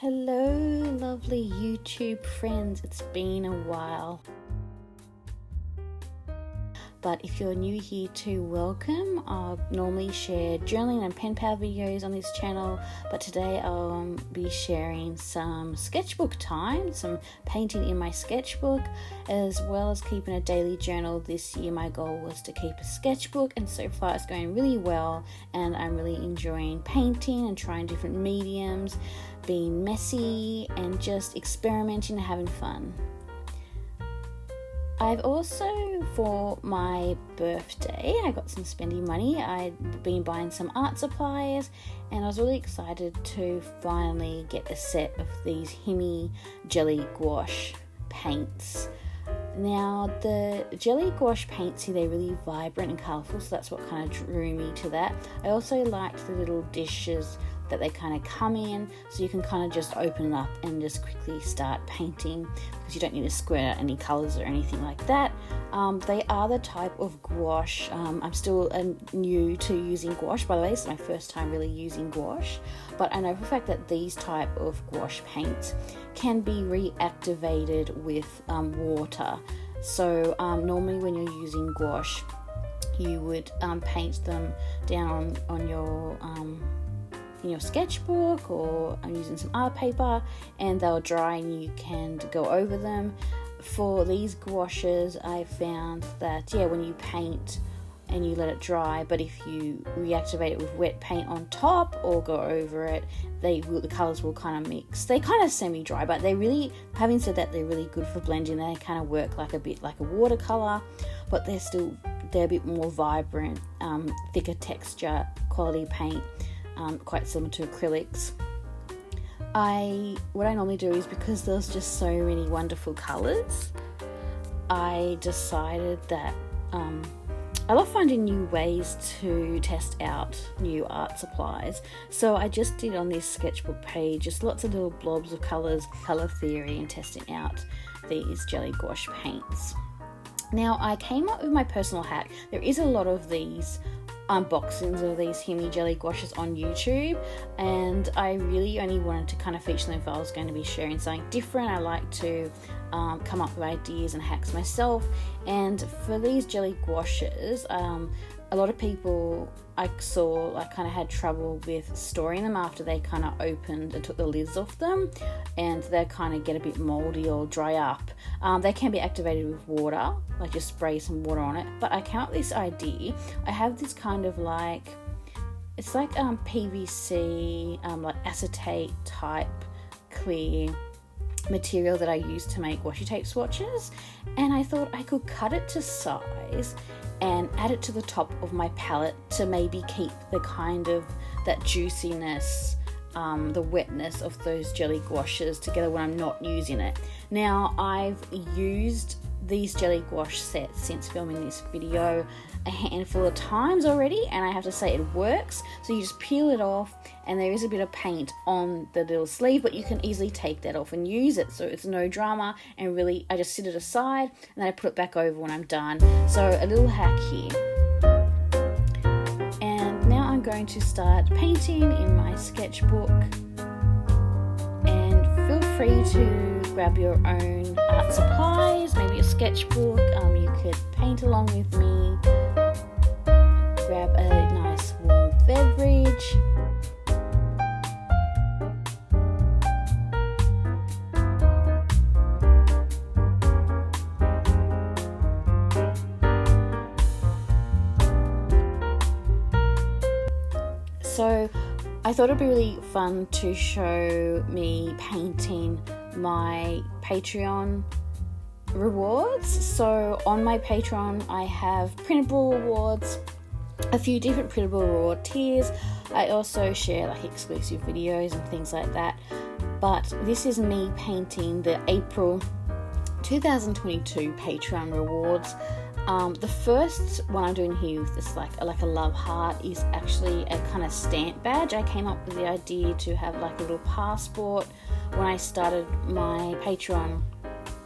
Hello, lovely YouTube friends. It's been a while. But if you're new here too, welcome. I normally share journaling and pen pal videos on this channel, but today I'll be sharing some sketchbook time, some painting in my sketchbook, as well as keeping a daily journal. This year my goal was to keep a sketchbook, and so far it's going really well, and I'm really enjoying painting and trying different mediums, being messy and just experimenting and having fun. I've also, for my birthday, I got some spending money. I'd been buying some art supplies, and I was really excited to finally get a set of these Himi Jelly Gouache paints. Now, the Jelly Gouache paints here, they're really vibrant and colourful, so that's what kind of drew me to that. I also liked the little dishes that they kind of come in, so you can kind of just open it up and just quickly start painting, because you don't need to squirt out any colours or anything like that. They are the type of gouache. I'm still new to using gouache, by the way. It's my first time really using gouache, but I know for a fact that these type of gouache paints can be reactivated with water. So normally when you're using gouache, you would paint them down on your in your sketchbook, or I'm using some art paper, and they'll dry and you can go over them. For these gouaches, I found that when you paint and you let it dry, but if you reactivate it with wet paint on top or go over it, the colours will kind of mix. They kind of semi-dry, but they really, having said that, they're really good for blending. They kind of work like a bit like a watercolour, but they're a bit more vibrant, thicker texture, quality paint. Quite similar to acrylics. What I normally do is, because there's just so many wonderful colours, I decided that I love finding new ways to test out new art supplies. So I just did on this sketchbook page just lots of little blobs of colours, colour theory, and testing out these jelly gouache paints. Now, I came up with my personal hack. There is a lot of these unboxings of these Himi Jelly Gouaches on YouTube, and I really only wanted to kind of feature them if I was going to be sharing something different. I like to come up with ideas and hacks myself, and for these jelly gouaches, a lot of people I saw kind of had trouble with storing them after they kind of opened and took the lids off them, and they kind of get a bit moldy or dry up. They can be activated with water, like just spray some water on it. But I came up with this idea. I have this kind of it's like PVC, like acetate type clear material that I use to make washi tape swatches, and I thought I could cut it to size and add it to the top of my palette to maybe keep the kind of that juiciness, the wetness of those jelly gouaches together when I'm not using it. Now, I've used these jelly gouache sets since filming this video a handful of times already, and I have to say it works. So you just peel it off, and there is a bit of paint on the little sleeve, but you can easily take that off and use it, so it's no drama. And really, I just sit it aside and then I put it back over when I'm done. So a little hack here. And now I'm going to start painting in my sketchbook, and feel free to grab your own art supplies, maybe a sketchbook. You could paint along with me, grab a nice warm beverage, so I thought it'd be really fun to show me painting my Patron rewards. So on my Patron, I have printable rewards, a few different printable reward tiers. I also share exclusive videos and things like that. But this is me painting the April 2022 Patron rewards. The first one I'm doing here with this like a love heart is actually a kind of stamp badge. I came up with the idea to have a little passport when I started my Patreon.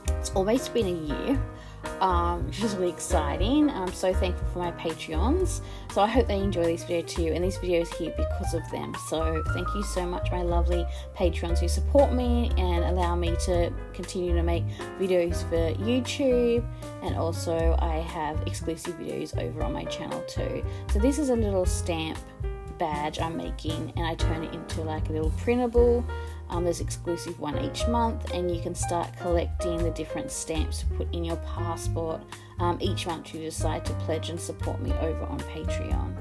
It's almost been a year. which is really exciting. I'm so thankful for my Patreons. So I hope they enjoy this video too, and this video is here because of them. So thank you so much, my lovely Patrons who support me and allow me to continue to make videos for YouTube, and also I have exclusive videos over on my channel too. So this is a little stamp badge I'm making, and I turn it into like a little printable. There's exclusive one each month, and you can start collecting the different stamps to put in your passport each month you decide to pledge and support me over on Patreon.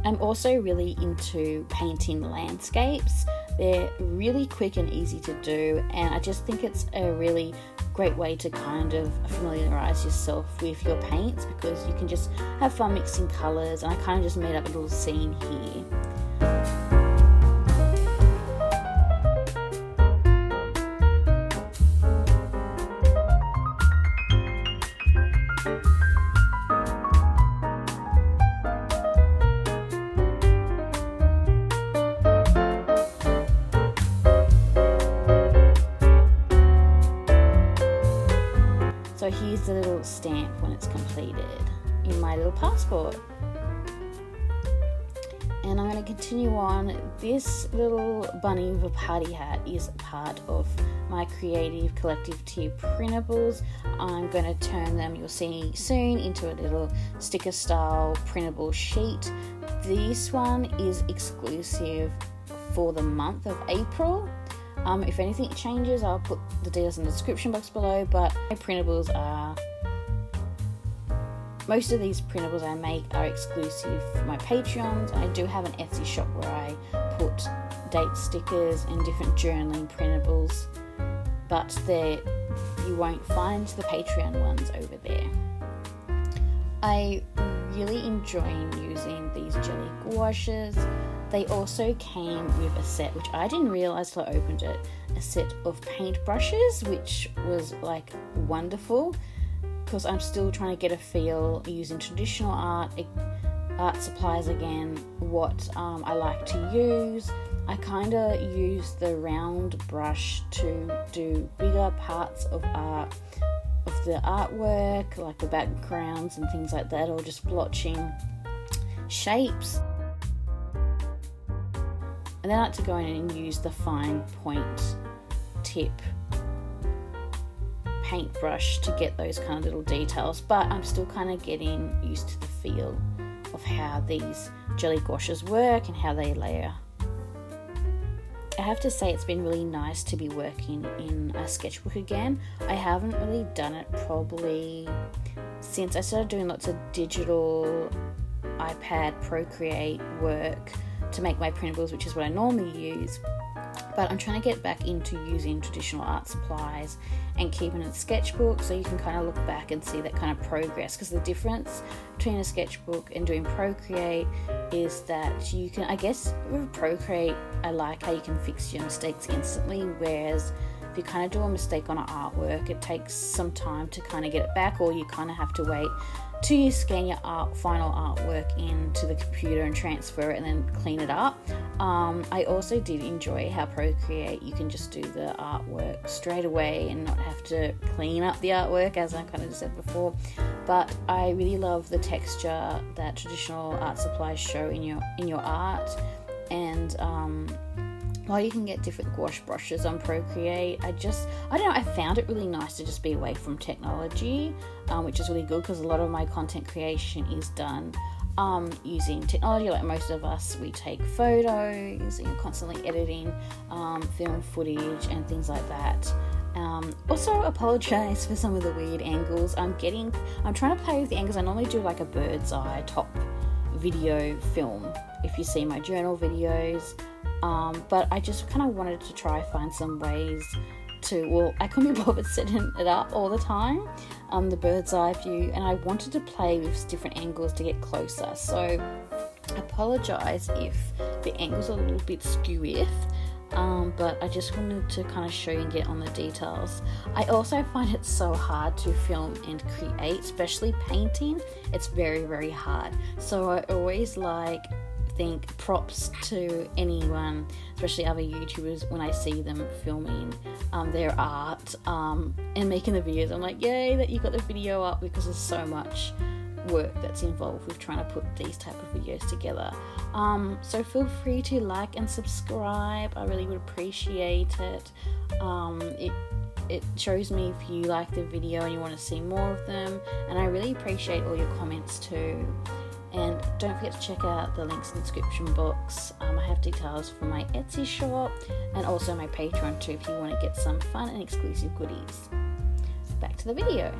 I'm also really into painting landscapes. They're really quick and easy to do, and I just think it's a really great way to kind of familiarize yourself with your paints, because you can just have fun mixing colors, and I kind of just made up a little scene here. So here's the little stamp when it's completed in my little passport. And I'm going to continue on. This little bunny with a party hat is part of my creative collective tier printables. I'm going to turn them, you'll see soon, into a little sticker style printable sheet. This one is exclusive for the month of April. If anything changes, I'll put the details in the description box below, but my printables are, most of these printables I make are exclusive for my Patreons. I do have an Etsy shop where I put date stickers and different journaling printables, but you won't find the Patreon ones over there. I really enjoy using these jelly gouaches. They also came with a set, which I didn't realise till I opened it, a set of paint brushes, which was like wonderful, because I'm still trying to get a feel using traditional art supplies again, what I like to use. I kind of use the round brush to do bigger parts of the artwork, like the backgrounds and things like that, or just blotching shapes. And then I like to go in and use the fine point tip paintbrush to get those kind of little details, but I'm still kind of getting used to the feel of how these jelly gouaches work and how they layer. I have to say it's been really nice to be working in a sketchbook again. I haven't really done it probably since I started doing lots of digital iPad Procreate work to make my printables, which is what I normally use. But I'm trying to get back into using traditional art supplies and keeping a sketchbook, so you can kind of look back and see that kind of progress, because the difference between a sketchbook and doing Procreate is that you can, I guess with Procreate, I like how you can fix your mistakes instantly, whereas if you kind of do a mistake on an artwork, it takes some time to kind of get it back, or you kind of have to wait till you scan your final artwork into the computer and transfer it and then clean it up. I also did enjoy how Procreate, you can just do the artwork straight away and not have to clean up the artwork, as I kind of said before. But I really love the texture that traditional art supplies show in your art, and while you can get different gouache brushes on Procreate, I don't know, I found it really nice to just be away from technology, which is really good, because a lot of my content creation is done using technology. Like most of us, we take photos, and you're constantly editing film footage and things like that. Also apologize for some of the weird angles. I'm trying to play with the angles. I normally do like a bird's eye top video film, if you see my journal videos. But I just kind of wanted to try find some ways to, I couldn't be bothered setting it up all the time, the bird's eye view, and I wanted to play with different angles to get closer. So I apologise if the angles are a little bit skewy, but I just wanted to kind of show you and get on the details. I also find it so hard to film and create, especially painting. It's very, very hard. So I always like think props to anyone, especially other YouTubers, when I see them filming their art and making the videos. I'm like, yay that you got the video up, because there's so much work that's involved with trying to put these type of videos together. So feel free to like and subscribe. I really would appreciate it. It shows me if you like the video and you want to see more of them, and I really appreciate all your comments too. And don't forget to check out the links in the description box. I have details for my Etsy shop and also my Patron too, if you want to get some fun and exclusive goodies. Back to the video.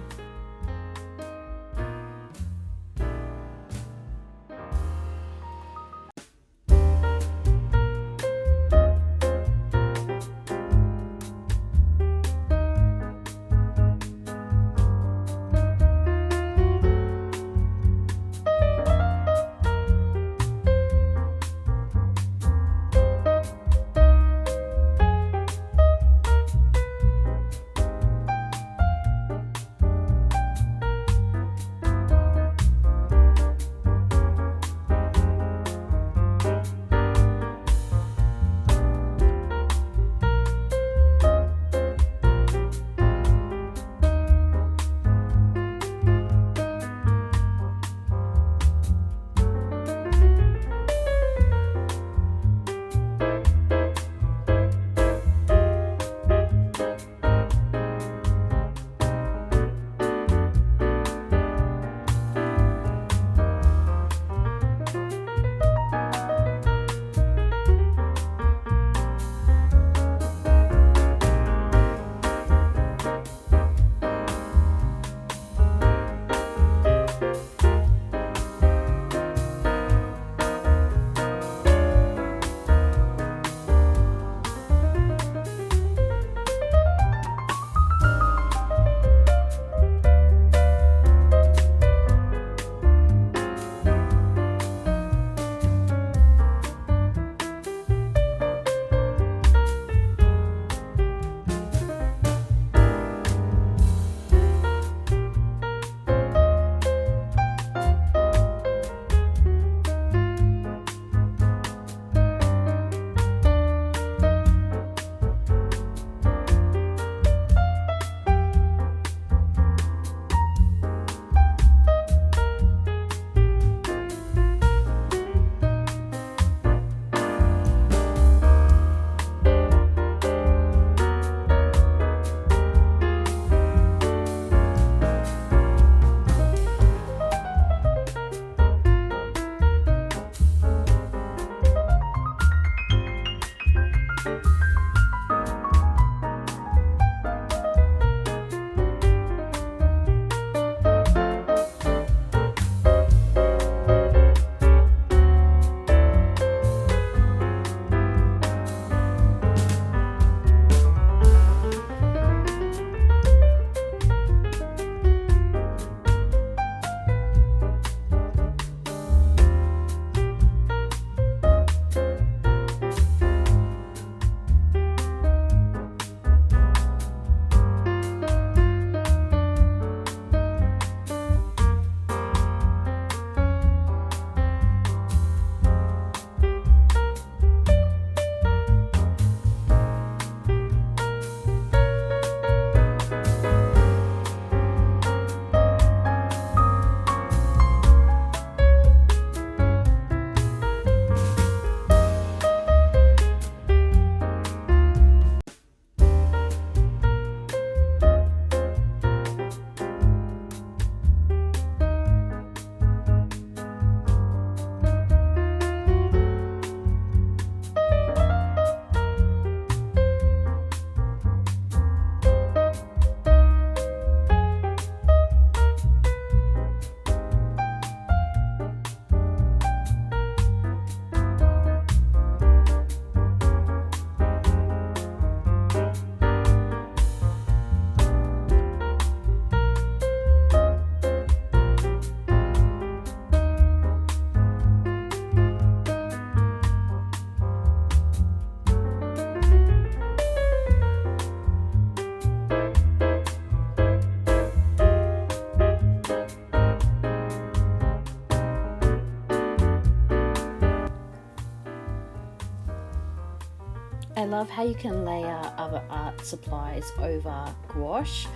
I love how you can layer other art supplies over gouache.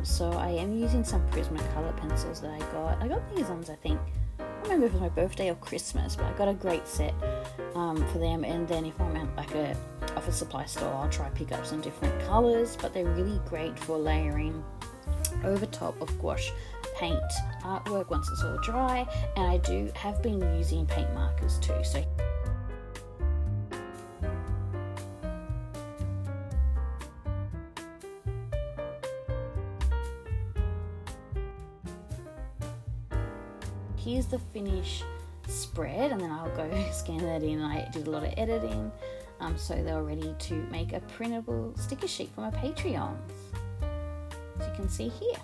So I am using some Prismacolor pencils that I got. I got these ones, I think, I don't remember if it was my birthday or Christmas, but I got a great set for them. And then if I'm at like a office supply store, I'll try pick up some different colours, but they're really great for layering over top of gouache paint artwork once it's all dry. And I have been using paint markers too. So here's the finished spread, and then I'll go scan that in. I did a lot of editing, so they're ready to make a printable sticker sheet for my Patreons, as you can see here.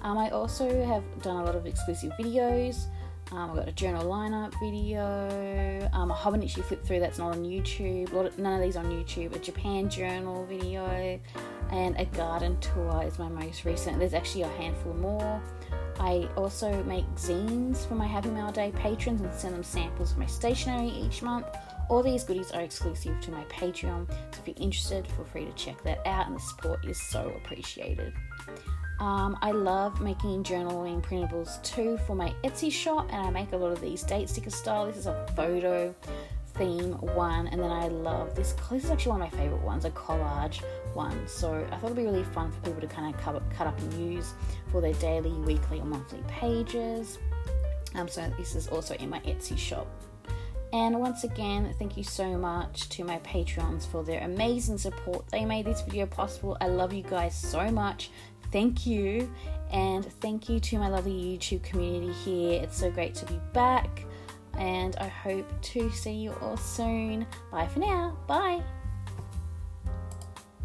I also have done a lot of exclusive videos. I've got a journal lineup video, a Hobonichi flip through that's not on YouTube, none of these on YouTube, a Japan journal video, and a garden tour is my most recent. There's actually a handful more. I also make zines for my Happy Mail Day patrons and send them samples of my stationery each month. All these goodies are exclusive to my Patreon, so if you're interested, feel free to check that out, and the support is so appreciated. I love making journaling printables too for my Etsy shop, and I make a lot of these date sticker style. This is a photo theme one, and then I love this is actually one of my favorite ones, a collage one. So I thought it'd be really fun for people to kind of cut up and use for their daily, weekly or monthly pages. So this is also in my Etsy shop. And once again, thank you so much to my Patrons for their amazing support. They made this video possible. I love you guys so much. Thank you. And thank you to my lovely YouTube community here. It's so great to be back, and I hope to see you all soon. Bye for now. Bye.